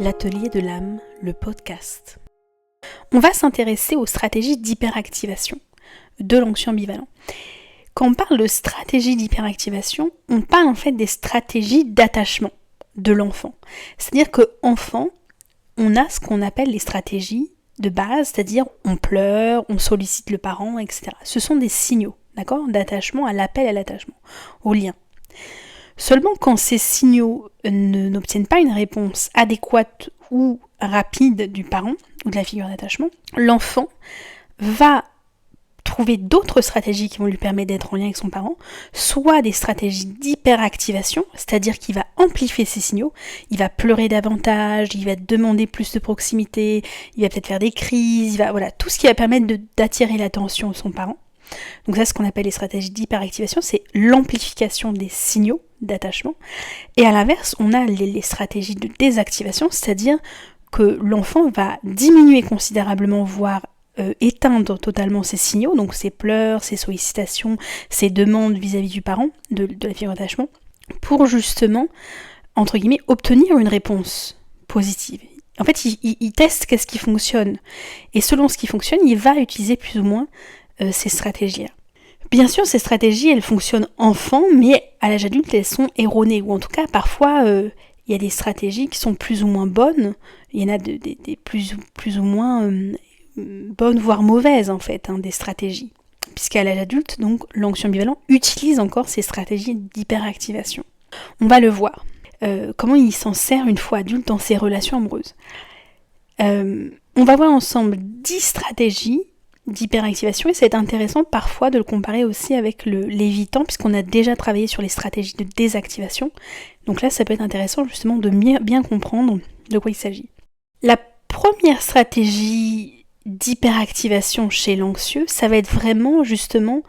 l'atelier de l'âme, le podcast. On va s'intéresser aux stratégies d'hyperactivation de l'anxieux ambivalent. Quand on parle de stratégie d'hyperactivation, on parle en fait des stratégies d'attachement de l'enfant. C'est-à-dire qu'enfant, on a ce qu'on appelle les stratégies de base, c'est-à-dire on pleure, on sollicite le parent, etc. Ce sont des signaux, d'accord, d'attachement à l'appel à l'attachement, au lien. Seulement quand ces signaux n'obtiennent pas une réponse adéquate ou rapide du parent ou de la figure d'attachement, l'enfant va trouver d'autres stratégies qui vont lui permettre d'être en lien avec son parent, soit des stratégies d'hyperactivation, c'est-à-dire qu'il va amplifier ces signaux, il va pleurer davantage, il va demander plus de proximité, il va peut-être faire des crises, voilà, tout ce qui va permettre d'attirer l'attention de son parent. Donc ça, ce qu'on appelle les stratégies d'hyperactivation, c'est l'amplification des signaux d'attachement. Et à l'inverse, on a les stratégies de désactivation, c'est-à-dire que l'enfant va diminuer considérablement, voire éteindre totalement ses signaux, donc ses pleurs, ses sollicitations, ses demandes vis-à-vis du parent, de la figure d'attachement, pour justement, entre guillemets, obtenir une réponse positive. En fait, il teste qu'est-ce qui fonctionne. Et selon ce qui fonctionne, il va utiliser plus ou moins ces stratégies-là. Bien sûr, ces stratégies, elles fonctionnent enfant, mais à l'âge adulte, elles sont erronées. Ou en tout cas, parfois, il y a des stratégies qui sont plus ou moins bonnes. Il y en a des plus ou moins bonnes, voire mauvaises, en fait, des stratégies. Puisqu'à l'âge adulte, donc, l'anxieux ambivalent utilise encore ces stratégies d'hyperactivation. On va le voir. Comment il s'en sert une fois adulte dans ses relations amoureuses. On va voir ensemble 10 stratégies d'hyperactivation, et c'est intéressant parfois de le comparer aussi avec l'évitant, puisqu'on a déjà travaillé sur les stratégies de désactivation. Donc là, ça peut être intéressant justement de bien comprendre de quoi il s'agit. La première stratégie d'hyperactivation chez l'anxieux, ça va être vraiment justement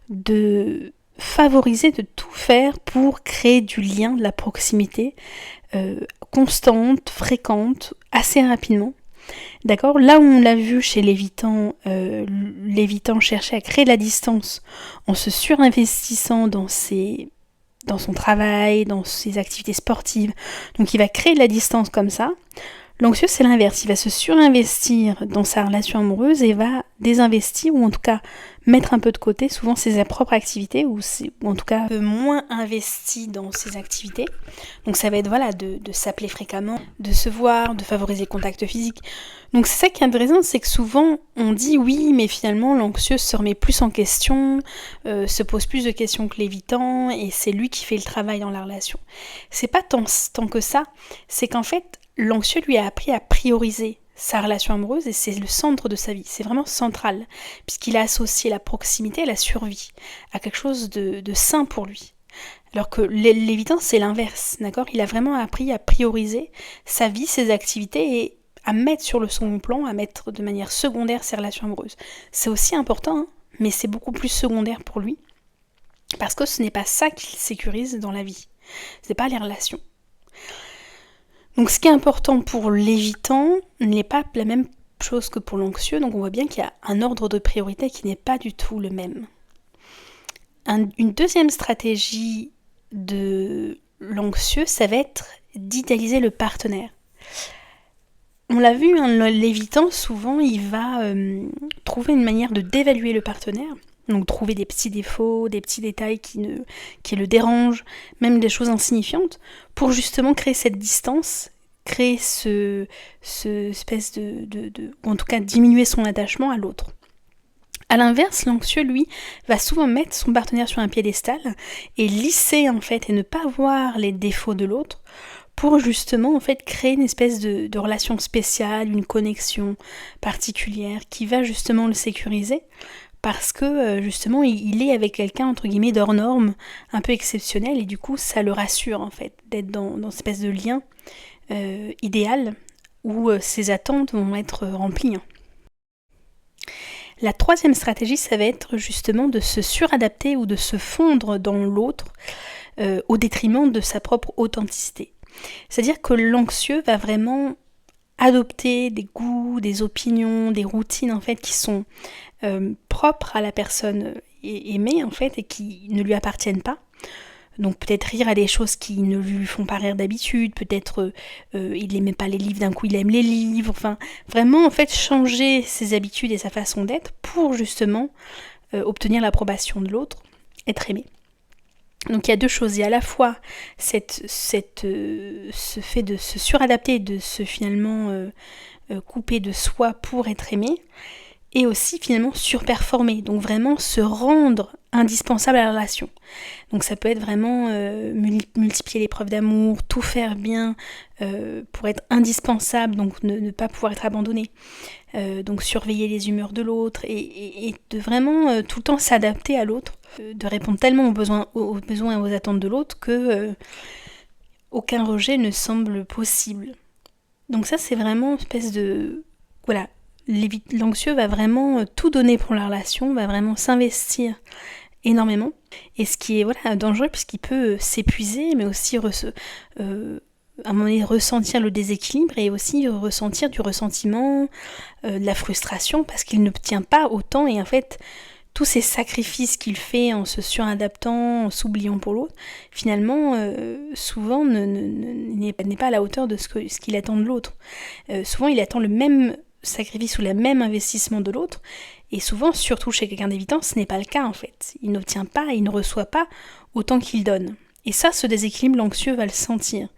de favoriser, de tout faire pour créer du lien, de la proximité constante, fréquente, assez rapidement. D'accord ? Là où on l'a vu chez l'évitant, l'évitant cherchait à créer de la distance en se surinvestissant dans son travail, dans ses activités sportives. Donc il va créer de la distance comme ça. L'anxieux, c'est l'inverse. Il va se surinvestir dans sa relation amoureuse et va désinvestir, ou en tout cas mettre un peu de côté souvent ses propres activités, ou en tout cas moins investi dans ses activités. Donc ça va être de s'appeler fréquemment, de se voir, de favoriser le contact physique. Donc c'est ça qui est intéressant, c'est que souvent on dit oui, mais finalement l'anxieux se remet plus en question, se pose plus de questions que l'évitant, et c'est lui qui fait le travail dans la relation. C'est pas tant que ça, c'est qu'en fait l'anxieux lui a appris à prioriser sa relation amoureuse, et c'est le centre de sa vie, c'est vraiment central, puisqu'il a associé la proximité à la survie, à quelque chose de sain pour lui. Alors que l'évitant, c'est l'inverse, d'accord ? Il a vraiment appris à prioriser sa vie, ses activités, et à mettre sur le second plan, à mettre de manière secondaire ses relations amoureuses. C'est aussi important, mais c'est beaucoup plus secondaire pour lui, parce que ce n'est pas ça qu'il sécurise dans la vie, ce n'est pas les relations. Donc ce qui est important pour l'évitant n'est pas la même chose que pour l'anxieux, donc on voit bien qu'il y a un ordre de priorité qui n'est pas du tout le même. Une deuxième stratégie de l'anxieux, ça va être d'idéaliser le partenaire. On l'a vu, l'évitant, souvent, il va trouver une manière de dévaluer le partenaire, donc trouver des petits défauts, des petits détails qui le dérangent, même des choses insignifiantes, pour justement créer cette distance, créer ce espèce ou en tout cas diminuer son attachement à l'autre. A l'inverse, l'anxieux, lui, va souvent mettre son partenaire sur un piédestal et lisser, en fait, et ne pas voir les défauts de l'autre, pour justement, en fait, créer une espèce de relation spéciale, une connexion particulière qui va justement le sécuriser, parce que justement il est avec quelqu'un entre guillemets d'hors norme, un peu exceptionnel, et du coup ça le rassure en fait d'être dans cette espèce de lien idéal où ses attentes vont être remplies. La troisième stratégie, ça va être justement de se suradapter ou de se fondre dans l'autre au détriment de sa propre authenticité. C'est-à-dire que l'anxieux va vraiment adopter des goûts, des opinions, des routines en fait qui sont propres à la personne aimée en fait et qui ne lui appartiennent pas, Donc peut-être rire à des choses qui ne lui font pas rire d'habitude, peut-être il n'aimait pas les livres, d'un coup il aime les livres, enfin vraiment en fait changer ses habitudes et sa façon d'être pour justement obtenir l'approbation de l'autre, être aimé. Donc il y a deux choses, il y a à la fois ce fait de se suradapter, de se finalement couper de soi pour être aimé, et aussi finalement surperformer, donc vraiment se rendre indispensable à la relation. Donc ça peut être vraiment multiplier les preuves d'amour, tout faire bien pour être indispensable, donc ne pas pouvoir être abandonné. Donc surveiller les humeurs de l'autre et de vraiment tout le temps s'adapter à l'autre, de répondre tellement aux besoins et aux attentes de l'autre que aucun rejet ne semble possible. Donc ça c'est vraiment une espèce de... Voilà, l'anxieux va vraiment tout donner pour la relation, va vraiment s'investir énormément, et ce qui est dangereux puisqu'il peut s'épuiser, mais aussi à un moment donné ressentir le déséquilibre et aussi ressentir du ressentiment, de la frustration parce qu'il ne tient pas autant, et en fait tous ces sacrifices qu'il fait en se suradaptant, en s'oubliant pour l'autre, finalement souvent n'est pas à la hauteur de ce qu'il attend de l'autre. Souvent il attend le même sacrifice ou le même investissement de l'autre, et souvent, surtout chez quelqu'un d'évitant, ce n'est pas le cas en fait. Il n'obtient pas, il ne reçoit pas autant qu'il donne. Et ça, ce déséquilibre, l'anxieux va le sentir,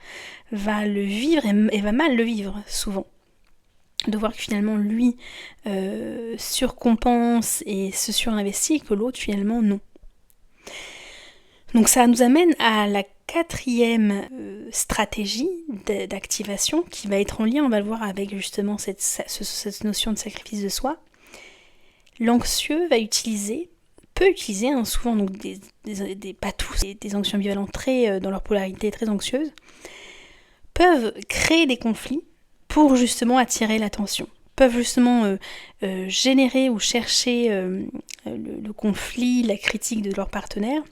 va le vivre et va mal le vivre souvent. De voir que finalement lui surcompense et se surinvestit, et que l'autre finalement non. Donc ça nous amène à la quatrième stratégie d'activation qui va être en lien, on va le voir, avec justement cette notion de sacrifice de soi. L'anxieux peut utiliser souvent, donc pas tous, des anxieux ambivalents très dans leur polarité très anxieuse, peuvent créer des conflits pour justement attirer l'attention, peuvent justement générer ou chercher le conflit, la critique de leur partenaire,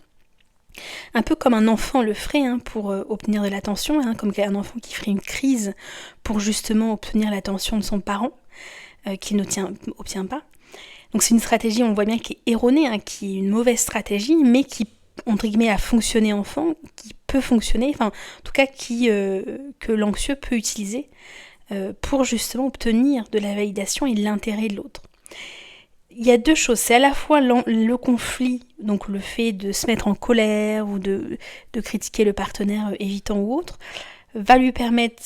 un peu comme un enfant le ferait pour obtenir de l'attention, comme un enfant qui ferait une crise pour justement obtenir l'attention de son parent, qui n'obtient pas. Donc c'est une stratégie, on voit bien, qui est erronée, qui est une mauvaise stratégie, mais qui, entre guillemets, a fonctionné enfant, qui peut fonctionner, enfin, en tout cas, que l'anxieux peut utiliser pour justement obtenir de la validation et de l'intérêt de l'autre. Il y a deux choses, c'est à la fois le conflit, donc le fait de se mettre en colère ou de critiquer le partenaire évitant ou autre, va lui permettre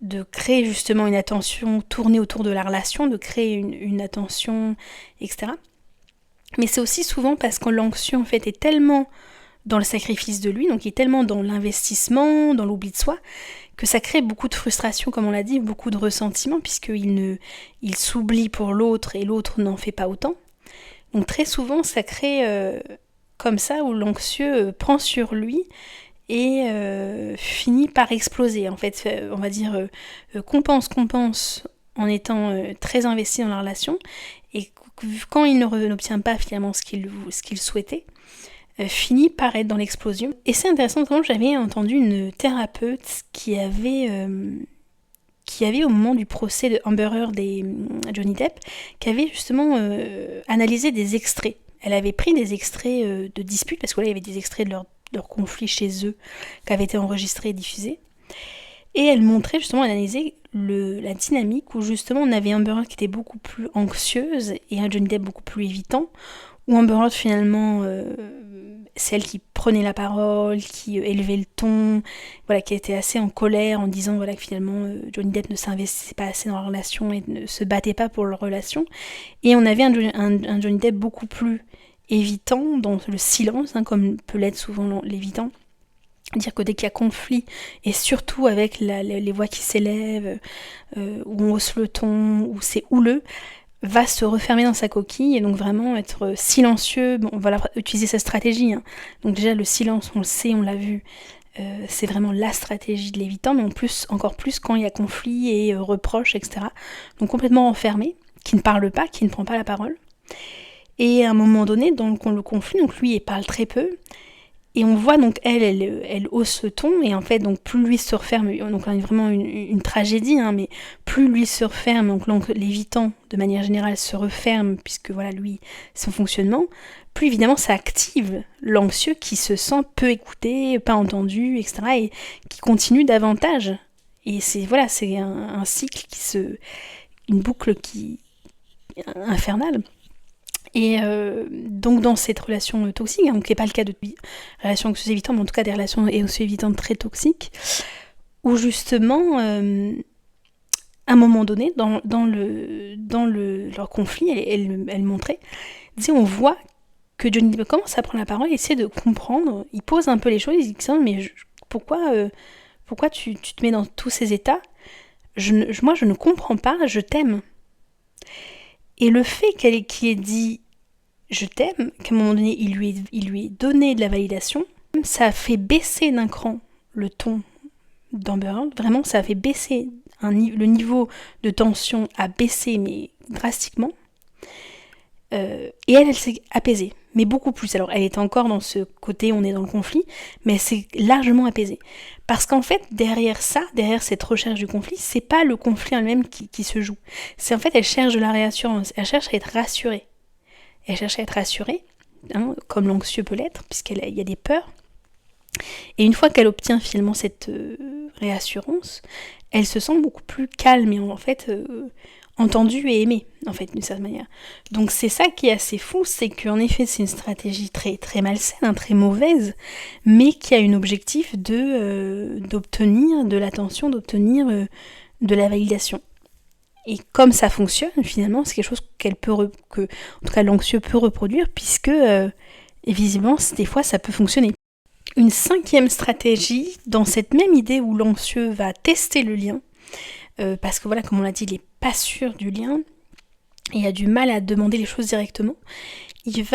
de créer justement une attention tournée autour de la relation, de créer une attention, etc. Mais c'est aussi souvent parce que l'anxieux en fait est tellement dans le sacrifice de lui, donc il est tellement dans l'investissement, dans l'oubli de soi, que ça crée beaucoup de frustration, comme on l'a dit, beaucoup de ressentiment, puisqu'il s'oublie pour l'autre et l'autre n'en fait pas autant. Donc très souvent ça crée comme ça, où l'anxieux prend sur lui et finit par exploser. En fait, on va dire, compense en étant très investi dans la relation, et quand il n'obtient pas finalement ce qu'il souhaitait, finit par être dans l'explosion. Et c'est intéressant, notamment j'avais entendu une thérapeute qui avait au moment du procès de Amber Heard et Johnny Depp, qui avait justement analysé des extraits. Elle avait pris des extraits de disputes, parce que là il y avait des extraits de leur conflit chez eux qui avaient été enregistrés et diffusés. Et elle montrait justement, elle analysait la dynamique où justement on avait Amber Heard qui était beaucoup plus anxieuse et un Johnny Depp beaucoup plus évitant, où Amber Heard finalement celle qui prenait la parole, qui élevait le ton, voilà, qui était assez en colère en disant que finalement Johnny Depp ne s'investissait pas assez dans la relation et ne se battait pas pour leur relation. Et on avait un Johnny Depp beaucoup plus évitant, dans le silence, comme peut l'être souvent l'évitant. Dire que dès qu'il y a conflit, et surtout avec les voix qui s'élèvent, où on hausse le ton, où c'est houleux, va se refermer dans sa coquille et donc vraiment être silencieux. Bon, on va utiliser sa stratégie. Donc déjà le silence, on le sait, on l'a vu, c'est vraiment la stratégie de l'évitant, mais encore plus quand il y a conflit et reproches, etc. Donc complètement enfermé, qui ne parle pas, qui ne prend pas la parole. Et à un moment donné, dans le conflit, donc lui il parle très peu, Et on voit donc elle hausse le ton, et en fait donc plus lui se referme, donc là vraiment une tragédie, hein, mais plus lui se referme, donc l'évitant de manière générale se referme, puisque voilà lui, son fonctionnement, plus évidemment ça active l'anxieux qui se sent peu écouté, pas entendu, etc. et qui continue davantage. Et c'est un cycle une boucle infernale. Et donc dans cette relation toxique, hein, qui n'est pas le cas de relations anxieuses-évitantes, mais en tout cas des relations anxieuses-évitantes très toxiques, où justement, à un moment donné, dans leur conflit, elle montrait, on voit que Johnny Depp commence à prendre la parole, essaie de comprendre, il pose un peu les choses, il dit mais pourquoi tu te mets dans tous ces états ? Moi je ne comprends pas, je t'aime. Et le fait qu'il ait dit je t'aime, qu'à un moment donné il lui ait donné de la validation, ça a fait baisser d'un cran le ton d'Amber Heard. Vraiment, ça a fait baisser le niveau de tension a baissé, mais drastiquement. Et elle s'est apaisée, mais beaucoup plus. Alors elle est encore dans ce côté, on est dans le conflit, mais elle s'est largement apaisée. Parce qu'en fait, derrière cette recherche du conflit, c'est pas le conflit en lui-même qui se joue. C'est en fait, elle cherche de la réassurance, elle cherche à être rassurée. Elle cherche à être rassurée, hein, comme l'anxieux peut l'être, puisqu'il y a des peurs. Et une fois qu'elle obtient finalement cette réassurance, elle se sent beaucoup plus calme et en fait entendue et aimée, en fait, d'une certaine manière. Donc c'est ça qui est assez fou, c'est qu'en effet c'est une stratégie très, très malsaine, hein, très mauvaise, mais qui a un objectif d'obtenir de l'attention, d'obtenir de la validation. Et comme ça fonctionne, finalement, c'est quelque chose que en tout cas l'anxieux peut reproduire, puisque visiblement, des fois, ça peut fonctionner. Une 5e stratégie, dans cette même idée où l'anxieux va tester le lien, parce que voilà, comme on l'a dit, il n'est pas sûr du lien, et a du mal à demander les choses directement, il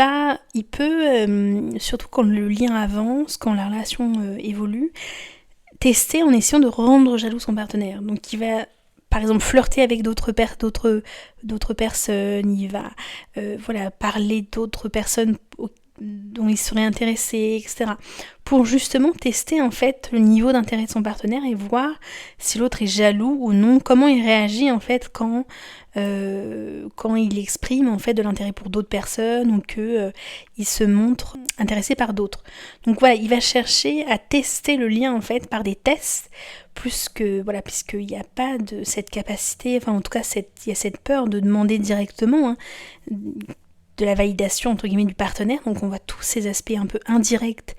peut, surtout quand le lien avance, quand la relation évolue, tester en essayant de rendre jaloux son partenaire. Donc il va par exemple flirter avec d'autres personnes, il va parler d'autres personnes dont il serait intéressé, etc. Pour justement tester en fait le niveau d'intérêt de son partenaire et voir si l'autre est jaloux ou non, comment il réagit en fait quand il exprime en fait de l'intérêt pour d'autres personnes ou il se montre intéressé par d'autres. Donc voilà, il va chercher à tester le lien en fait par des tests, plus que puisqu'il n'y a pas de cette capacité, enfin en tout cas il y a cette peur de demander directement, hein, de la validation entre guillemets du partenaire. Donc on voit tous ces aspects un peu indirects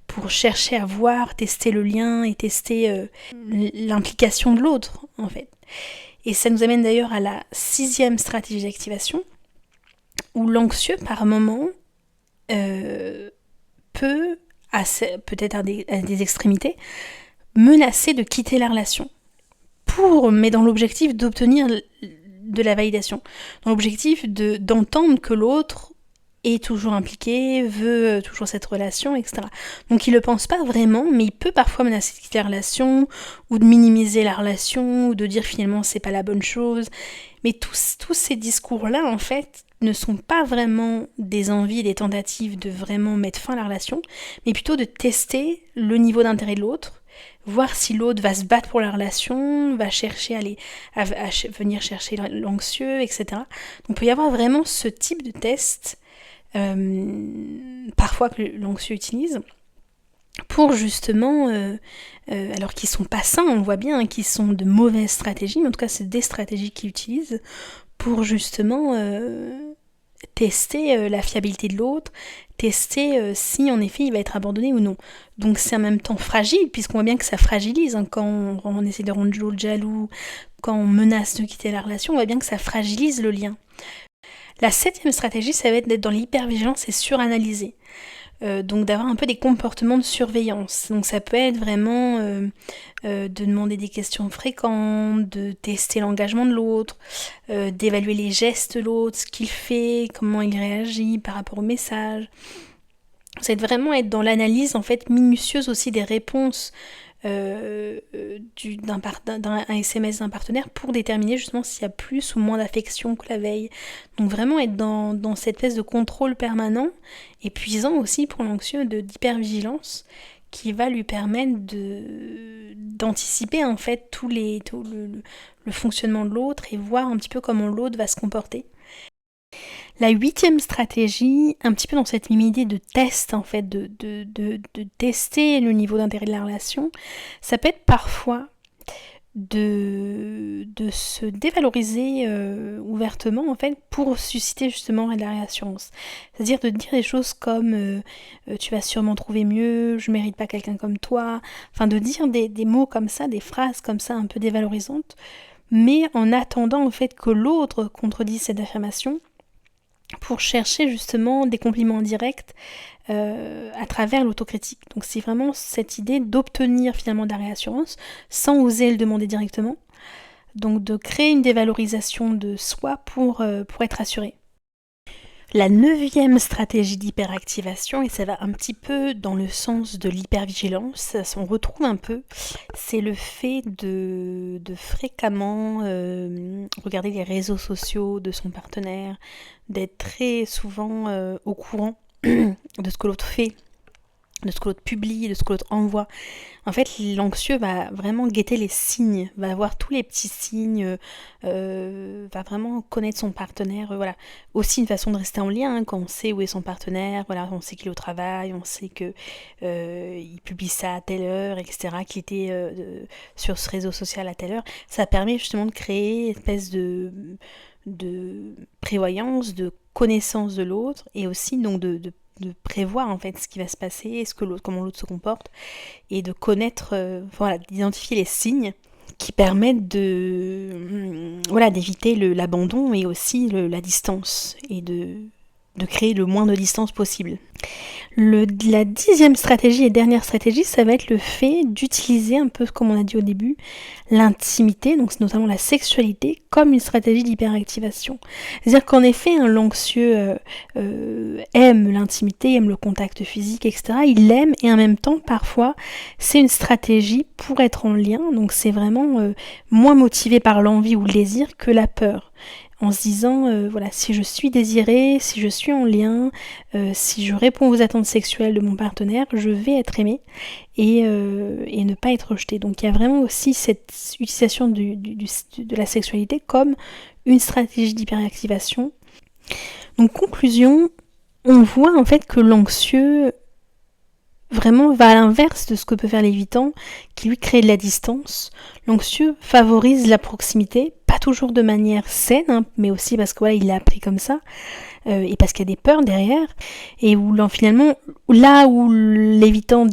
pour chercher à voir, tester le lien et tester l'implication de l'autre en fait. Et ça nous amène d'ailleurs à la 6e stratégie d'activation, où l'anxieux par moment peut, peut-être à des extrémités, menacer de quitter la relation, mais dans l'objectif d'obtenir de la validation, dans l'objectif d'entendre que l'autre est toujours impliqué, veut toujours cette relation, etc. Donc il le pense pas vraiment, mais il peut parfois menacer de quitter la relation, ou de minimiser la relation, ou de dire finalement c'est pas la bonne chose. Mais tous ces discours-là, en fait, ne sont pas vraiment des envies, des tentatives de vraiment mettre fin à la relation, mais plutôt de tester le niveau d'intérêt de l'autre, voir si l'autre va se battre pour la relation, va chercher à venir chercher l'anxieux, etc. Donc il peut y avoir vraiment ce type de test, parfois que l'anxieux utilise, pour justement, alors qu'ils sont pas sains, on le voit bien, hein, qu'ils sont de mauvaises stratégies, mais en tout cas c'est des stratégies qu'ils utilisent pour justement tester la fiabilité de l'autre, tester si en effet il va être abandonné ou non. Donc c'est en même temps fragile, puisqu'on voit bien que ça fragilise, hein, quand on essaie de rendre l'autre jaloux, quand on menace de quitter la relation, on voit bien que ça fragilise le lien. La 7e stratégie, ça va être d'être dans l'hypervigilance et suranalyser. Donc d'avoir un peu des comportements de surveillance. Donc ça peut être vraiment de demander des questions fréquentes, de tester l'engagement de l'autre, d'évaluer les gestes de l'autre, ce qu'il fait, comment il réagit par rapport au message. Ça va vraiment être dans l'analyse en fait minutieuse aussi des réponses d'un SMS d'un partenaire pour déterminer justement s'il y a plus ou moins d'affection que la veille. Donc vraiment être dans cette espèce de contrôle permanent, épuisant aussi pour l'anxieux d'hypervigilance, qui va lui permettre d'anticiper en fait tout le fonctionnement de l'autre et voir un petit peu comment l'autre va se comporter. La 8e stratégie, un petit peu dans cette même idée de test en fait, de tester le niveau d'intérêt de la relation, ça peut être parfois de se dévaloriser ouvertement en fait pour susciter justement de la réassurance. C'est-à-dire de dire des choses comme tu vas sûrement trouver mieux, je mérite pas quelqu'un comme toi, enfin de dire des mots comme ça, des phrases comme ça un peu dévalorisantes, mais en attendant en fait que l'autre contredise cette affirmation pour chercher justement des compliments directs à travers l'autocritique. Donc c'est vraiment cette idée d'obtenir finalement de la réassurance sans oser le demander directement. Donc de créer une dévalorisation de soi pour être assuré. La 9e stratégie d'hyperactivation, et ça va un petit peu dans le sens de l'hypervigilance, ça s'en retrouve un peu, c'est le fait de fréquemment regarder les réseaux sociaux de son partenaire, d'être très souvent au courant de ce que l'autre fait, de ce que l'autre publie, de ce que l'autre envoie. En fait, l'anxieux va vraiment guetter les signes, va voir tous les petits signes, va vraiment connaître son partenaire. Voilà. Aussi une façon de rester en lien, hein, quand on sait où est son partenaire, voilà, on sait qu'il est au travail, on sait que il publie ça à telle heure, etc., qu'il était sur ce réseau social à telle heure. Ça permet justement de créer une espèce de prévoyance, de connaissance de l'autre, et aussi donc de prévoir en fait ce qui va se passer, comment l'autre se comporte, et de connaître, d'identifier les signes qui permettent d'éviter l'abandon et aussi la distance, et de créer le moins de distance possible. La 10e stratégie et dernière stratégie, ça va être le fait d'utiliser un peu, comme on a dit au début, l'intimité, donc notamment la sexualité, comme une stratégie d'hyperactivation. C'est-à-dire qu'en effet, l'anxieux aime l'intimité, aime le contact physique, etc. Il l'aime, et en même temps, parfois, c'est une stratégie pour être en lien, donc c'est vraiment moins motivé par l'envie ou le désir que la peur. En se disant, si je suis désirée, si je suis en lien, si je réponds aux attentes sexuelles de mon partenaire, je vais être aimée et ne pas être rejetée. Donc il y a vraiment aussi cette utilisation de la sexualité comme une stratégie d'hyperactivation. Donc conclusion, on voit en fait que l'anxieux vraiment va à l'inverse de ce que peut faire l'évitant, qui lui crée de la distance. L'anxieux favorise la proximité, pas toujours de manière saine, hein, mais aussi parce que il l'a appris comme ça, et parce qu'il y a des peurs derrière, et où finalement, là où l'évitant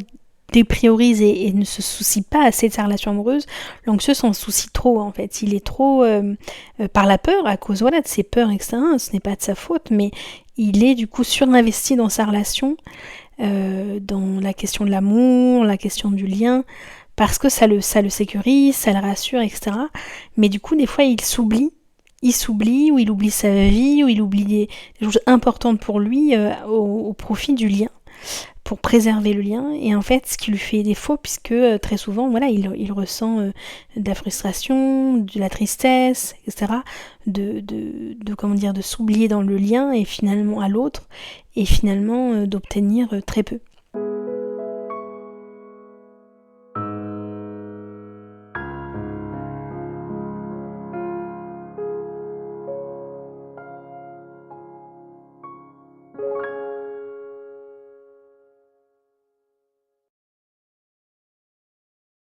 dépriorise et ne se soucie pas assez de sa relation amoureuse, l'anxieux s'en soucie trop en fait. Il est trop par la peur, à cause de ses peurs, etc. Ce n'est pas de sa faute, mais il est du coup surinvesti dans sa relation, dans la question de l'amour, la question du lien, parce que ça le sécurise, ça le rassure, etc. Mais du coup, des fois, il s'oublie, ou il oublie sa vie, ou il oublie des choses importantes pour lui au profit du lien, pour préserver le lien, et en fait, ce qui lui fait défaut, puisque très souvent, il ressent de la frustration, de la tristesse, etc., de s'oublier dans le lien, et finalement à l'autre, et finalement d'obtenir très peu.